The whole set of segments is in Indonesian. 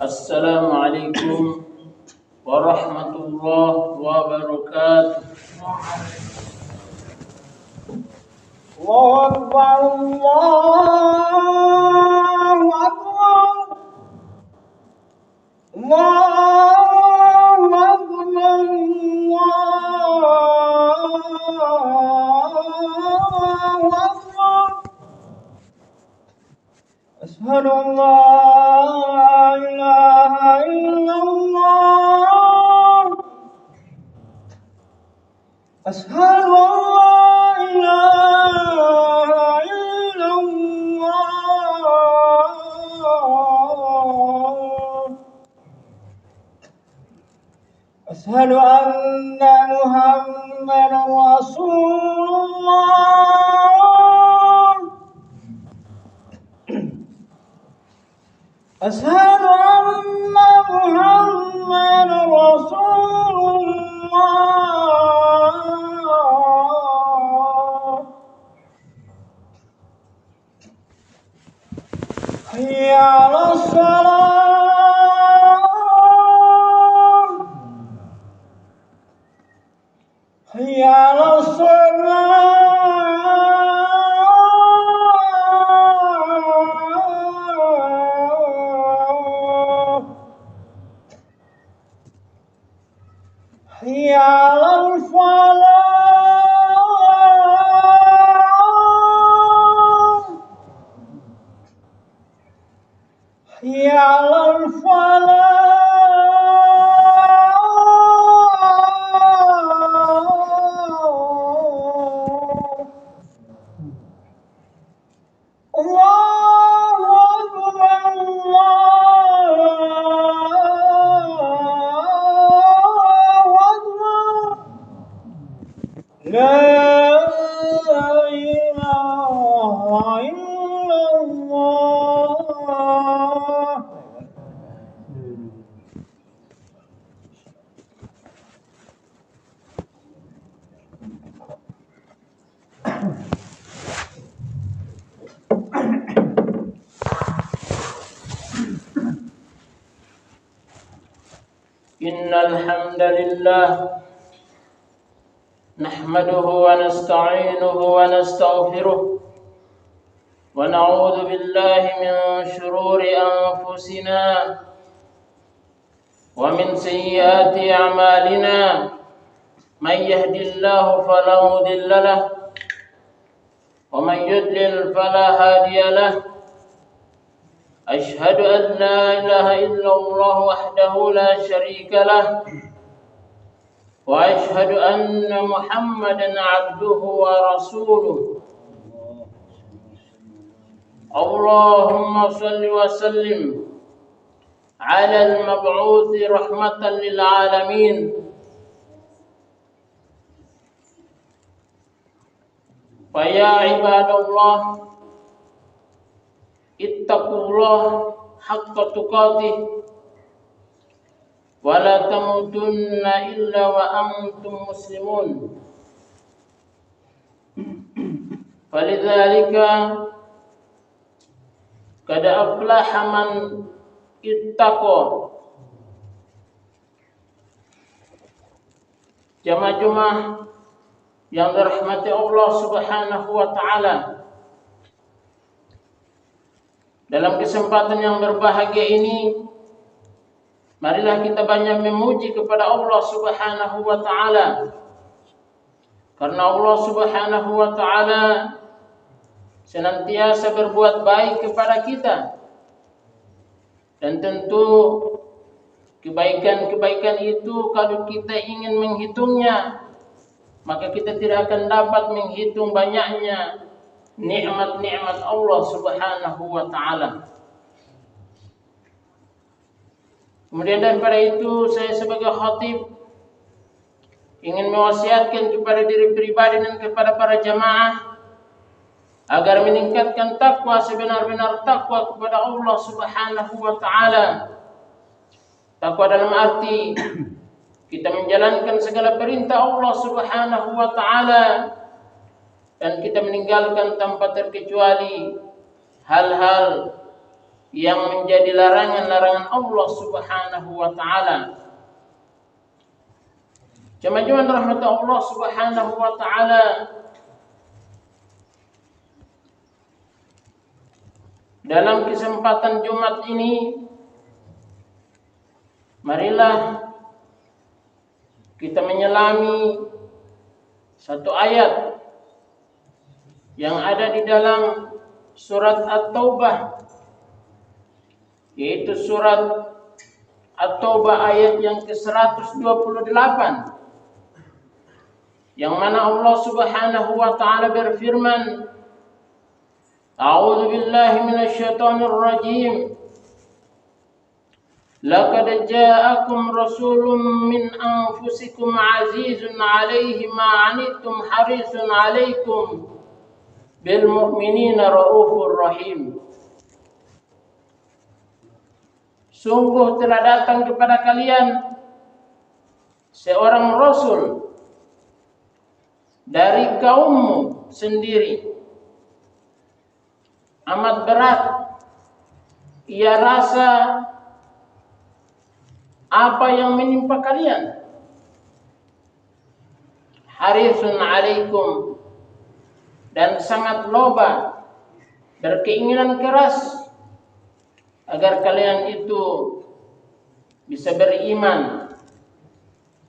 Assalamualaikum warahmatullahi wabarakatuh. Allahu Akbar, Allahu Akbar, Allahu Akbar, Allahu Akbar. Asyhadu an la ilaha illallah. Asyhadu an la ilaha illallah. Asyhadu anna Muhammadar Rasulullah. Asyhadu anna Muhammadar Rasulullah. Hayya 'alas salam. Hayya 'alas salam. Hayya 'alal falah. Hayya 'alal falah. Allahu Akbar, Allahu Akbar. La ilaha illallah. Innal hamdalillah nahmaduhu wa nasta'inuhu wa nastaghfiruh wa na'udzu billahi min shururi anfusina wa min sayyiati a'malina. Man yahdihillahu fala mudilla lahu wa man yudlil fala hadiya lahu. أشهد أن لا إله إلا الله وحده لا شريك له وأشهد أن محمدا عبده ورسوله. اللهم صل وسلم على المبعوث رحمة للعالمين فيا عباد الله ittaqullah haqqa tuqatih wa la tamutunna illa wa antum muslimun. Falidzalika qad aflaha man ittaqa. Jamaah yang dirahmati Allah Subhanahu wa taala, dalam kesempatan yang berbahagia ini, marilah kita banyak memuji kepada Allah Subhanahu wa taala. Karena Allah Subhanahu wa taala senantiasa berbuat baik kepada kita. Dan tentu kebaikan-kebaikan itu kalau kita ingin menghitungnya, maka kita tidak akan dapat menghitung banyaknya nikmat-nikmat Allah Subhanahu wa taala. Kemudian daripada itu, saya sebagai khatib ingin mewasiatkan kepada diri pribadi dan kepada para jamaah agar meningkatkan takwa sebenar-benar takwa kepada Allah Subhanahu wa taala. Takwa dalam arti kita menjalankan segala perintah Allah Subhanahu wa taala dan kita meninggalkan tanpa terkecuali hal-hal yang menjadi larangan-larangan Allah Subhanahu wa taala. Jemaah rahmat Allah Subhanahu wa taala, dalam kesempatan Jumat ini marilah kita menyelami satu ayat yang ada di dalam surat At-Taubah, yaitu surat At-Taubah ayat yang ke-128, yang mana Allah Subhanahu wa taala berfirman, A'udzu billahi minasyaitonir rajim. Laqad ja'akum rasulun min anfusikum 'azizun 'alaihi ma 'anittum harisun 'alaikum bil mu'minina raufur rahim. Sungguh telah datang kepada kalian seorang rasul dari kaummu sendiri. Amat berat ia rasa apa yang menimpa kalian. Harisun alaikum, dan sangat loba, berkeinginan keras agar kalian itu bisa beriman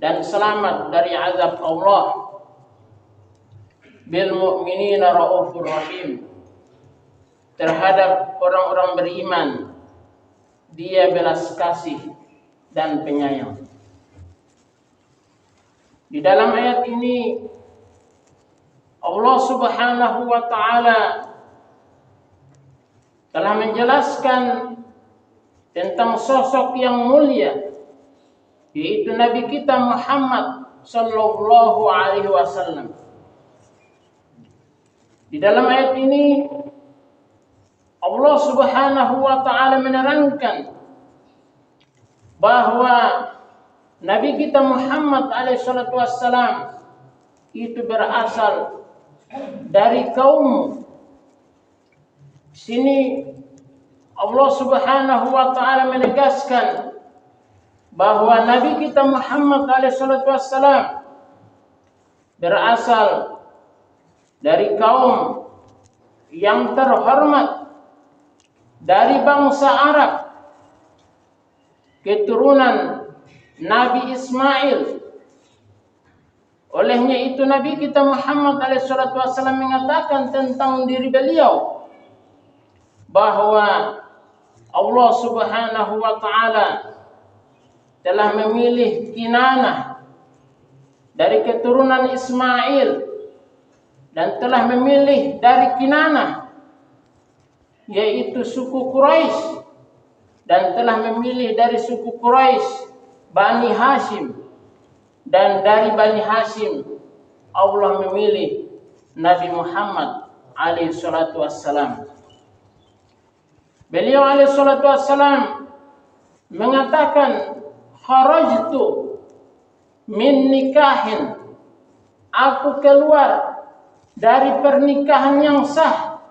dan selamat dari azab Allah. Bil mu'minina raufur rahim, terhadap orang-orang beriman dia belas kasih dan penyayang. Di dalam ayat ini Allah Subhanahu wa taala telah menjelaskan tentang sosok yang mulia, yaitu Nabi kita Muhammad sallallahu alaihi wasallam. Di dalam ayat ini Allah Subhanahu wa taala menerangkan bahwa Nabi kita Muhammad alaihi salatu wassalam itu berasal dari kaum. Sini Allah Subhanahu wa taala menegaskan bahwa Nabi kita Muhammad alaihi salatu wassalam berasal dari kaum yang terhormat, dari bangsa Arab, keturunan Nabi Ismail. Olehnya itu Nabi kita Muhammad SAW mengatakan tentang diri beliau bahwa Allah Subhanahu wa taala telah memilih Kinanah dari keturunan Ismail, dan telah memilih dari Kinanah, yaitu suku Quraisy, dan telah memilih dari suku Quraisy Bani Hashim, dan dari Bani Hashim Allah memilih Nabi Muhammad alaihi salatu wassalam. Beliau alaihi salatu wassalam mengatakan, kharajtu min nikahin, aku keluar dari pernikahan yang sah,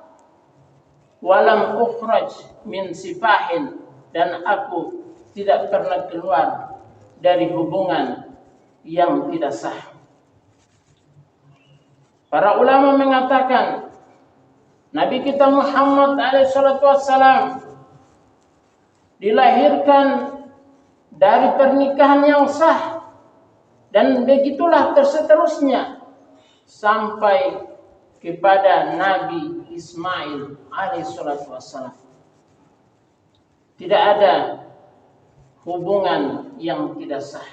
walam ukhraj min sifahin, dan aku tidak pernah keluar dari hubungan yang tidak sah. Para ulama mengatakan Nabi kita Muhammad SAW dilahirkan dari pernikahan yang sah, dan begitulah terseterusnya sampai kepada Nabi Ismail alaihissalam. Tidak ada hubungan yang tidak sah.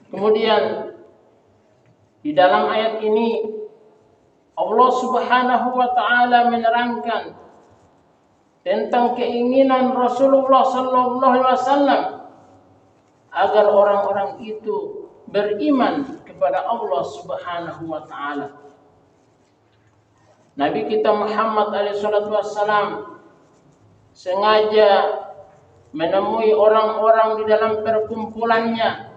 Kemudian di dalam ayat ini Allah Subhanahu wa taala menerangkan tentang keinginan Rasulullah sallallahu alaihi wasallam agar orang-orang itu beriman kepada Allah Subhanahu wa taala. Nabi kita Muhammad alaihi salatu wassalam sengaja menemui orang-orang di dalam perkumpulannya,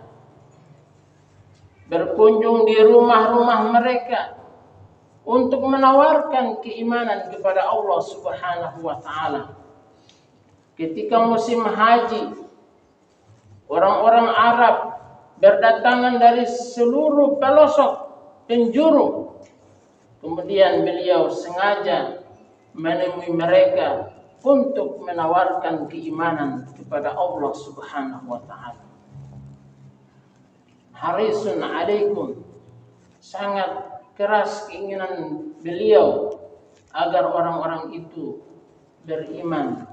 berkunjung di rumah-rumah mereka untuk menawarkan keimanan kepada Allah Subhanahu wa taala. Ketika musim haji, orang-orang Arab berdatangan dari seluruh pelosok penjuru. Kemudian beliau sengaja menemui mereka untuk menawarkan keimanan kepada Allah Subhanahu wa taala. Harisun alaikum, sangat keras keinginan beliau agar orang-orang itu beriman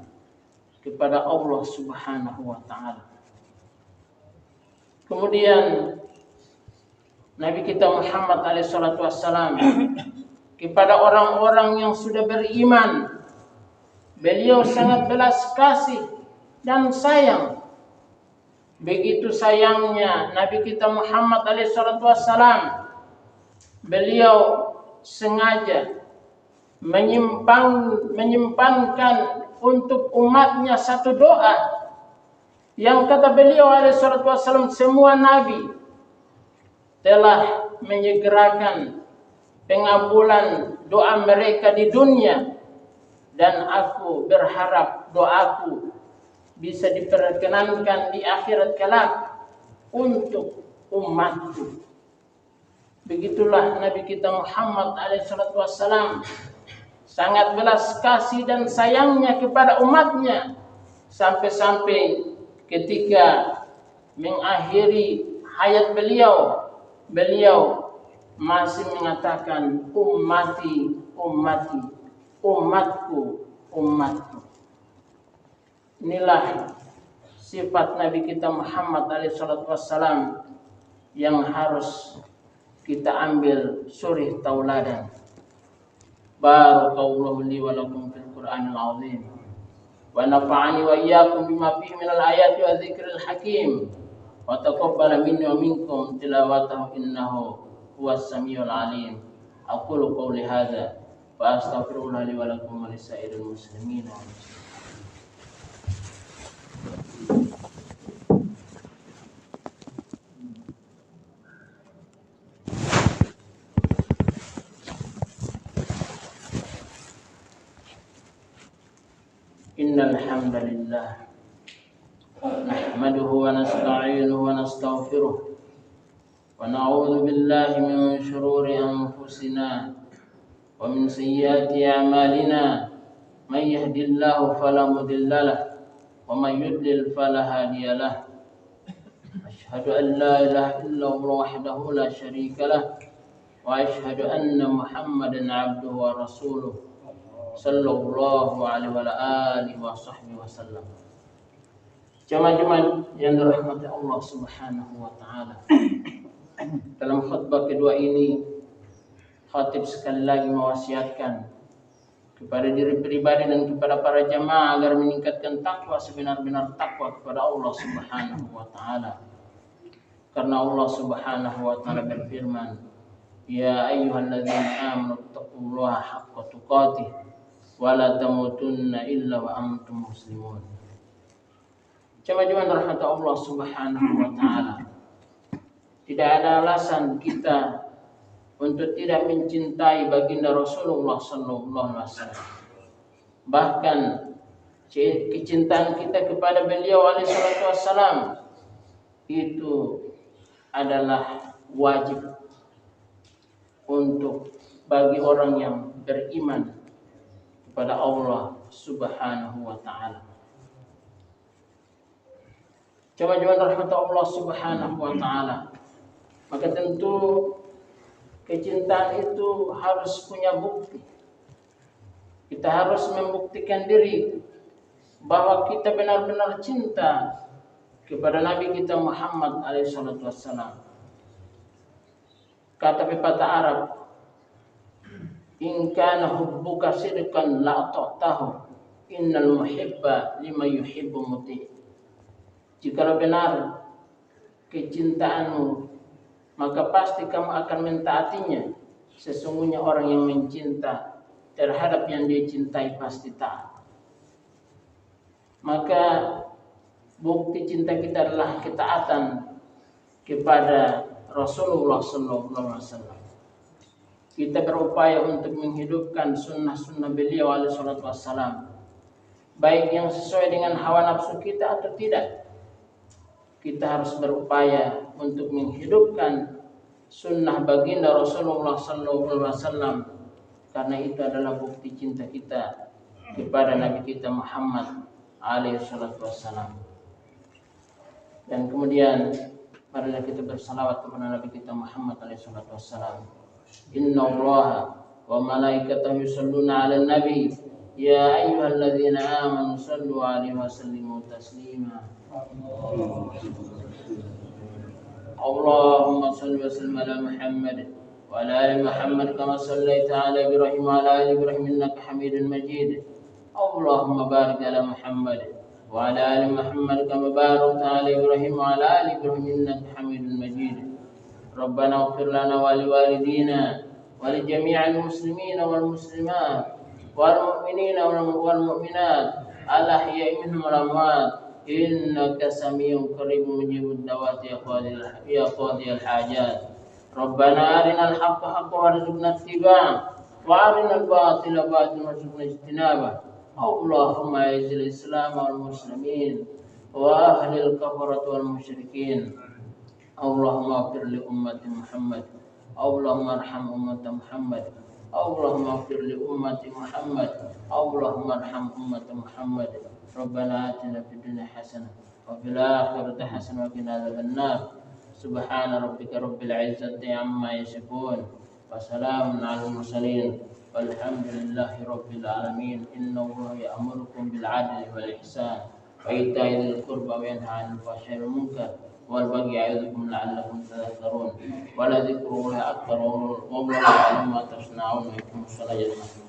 kepada Allah Subhanahu wa taala. Kemudian Nabi kita Muhammad alaihi salatu wassalam kepada orang-orang yang sudah beriman, beliau sangat belas kasih dan sayang. Begitu sayangnya Nabi kita Muhammad alaihi salatu wassalam, beliau sengaja menyimpankan untuk umatnya satu doa yang kata beliau alaihi salatu wassalam, semua nabi telah menyegerakan pengabulan doa mereka di dunia, dan aku berharap doaku bisa diperkenankan di akhirat kelak untuk umatku. Begitulah Nabi kita Muhammad alaihi salatu wassalam sangat belas kasih dan sayangnya kepada umatnya, sampai-sampai ketika mengakhiri hayat beliau masih mengatakan ummati, ummati, umatku, umatku. Inilah sifat Nabi kita Muhammad alaihi salatu wassalam yang harus kita ambil suri tauladan. Barakallahu li wa lakum fil Qur'anil azim wa nafa'ani wa iyyakum bima fihi minal ayati wa dzikril hakim wa taqabbala minni wa minkum tilawatahu innahu huwas samiul alim. Aqulu qawli hadza wa astaghfirullah li wa lakum wa lisairil muslimin. Innal hamdalillah nahmaduhu wa nasta'inuhu wa nastaghfiruh wa na'udzu billahi min shururi anfusina wa min sayyiati a'malina. May yahdihillahu fala mudilla lahu wa may yudlil fala hadiya lahu. Asyhadu an la ilaha illallah wahdahu la syarika lahu wa asyhadu anna Muhammadan 'abduhu wa rasuluh sallallahu alaihi wa alihi wa sahbihi wasallam. Jemaah-jemaah yang dirahmati Allah Subhanahu wa taala. Dalam khutbah kedua ini, khatib sekali lagi mewasiatkan kepada diri pribadi dan kepada para jemaah agar meningkatkan takwa sebenar-benar takwa kepada Allah Subhanahu wa taala. Karena Allah Subhanahu wa taala berfirman, "Ya ayyuhalladzina amanu taqullaha haqqa tuqatih wala tamutunna illa wa antum muslimun." Jemaah-jemaah rahmat Allah Subhanahu wa taala, tidak ada alasan kita untuk tidak mencintai baginda Rasulullah sallallahu alaihi wasallam. Bahkan kecintaan kita kepada beliau alaihi salatu wasallam itu adalah wajib untuk bagi orang yang beriman kepada Allah Subhanahu wa taala. Jemaah-jemaah rahmat Allah Subhanahu wa taala, maka tentu kecintaan itu harus punya bukti. Kita harus membuktikan diri bahwa kita benar-benar cinta kepada Nabi kita Muhammad alaihi salatu wassalam. Kata pepatah Arab, in kana hubbuka sidqan la ta'tahu innal muhibba lima yuhibbu muti. Jikalau benar kecintaanmu, maka pasti kamu akan mentaatinya. Sesungguhnya orang yang mencinta terhadap yang dia cintai pasti taat. Maka bukti cinta kita adalah ketaatan kepada Rasulullah sallallahu alaihi wasallam. kita berupaya untuk menghidupkan sunnah-sunnah beliau alaihi salatu wassalam, baik yang sesuai dengan hawa nafsu kita atau tidak. Kita harus berupaya untuk menghidupkan sunnah baginda Rasulullah sallallahu alaihi wasallam, karena itu adalah bukti cinta kita kepada Nabi kita Muhammad alaihi salatu wassalam. Dan kemudian marilah kita bersalawat kepada Nabi kita Muhammad alaihi salatu wassalam. Inna Allaha wa malaikatahu yusalluna 'alan nabi ya ayyuhalladzina amanu sallu 'alaihi wa sallimu taslima. Allahumma salli wa sallim ala Muhammad wa ala ali Muhammad kama sallaita ala Ibrahim wa ala ali Ibrahim innaka Hamidum Majid. Allahumma barik ala Muhammad wa ala ali Muhammad kama barakta ala Ibrahim wa ala ali Ibrahim innaka Hamidum Majid. Rabbana ighfir lana wa liwalidina wa li jami'il muslimina wal muslimat wal mu'minina wal mu'minat al ahya'i minhum wal amwat innaka samii'un qariibun mujibud da'wati ya qadiyal hajat. Rabbana arinal haqqa haqqan warzuqna ittiba'ah wa arinal batila batilan warzuqna ijtinabah. Allahumma izzil islam wal muslimin wa ahlil kafarati wal musyrikin. Allahumma ighfir li ummati Muhammad. Allahumma arham ummata Muhammad. Allahumma ighfir li ummati Muhammad. Allahumma arham ummata Muhammad. Rabbana atina fid dunya hasanah wa fil akhirati hasanah wa qina adzabannar. Subhana rabbika rabbil izzati amma yasifun wa salamun 'alal mursalin walhamdulillahi rabbil alamin. Inna Allaha ya'murukum bil 'adli wal ihsan wa ita'i dzil qurba wa yanha 'anil fahsya'i wal munkar wal baghi ya'idukum la'allakum tadhakkarun wa la dzikrullahi akbar wallahu ya'lamu ma tasna'un wa yaqumus salata.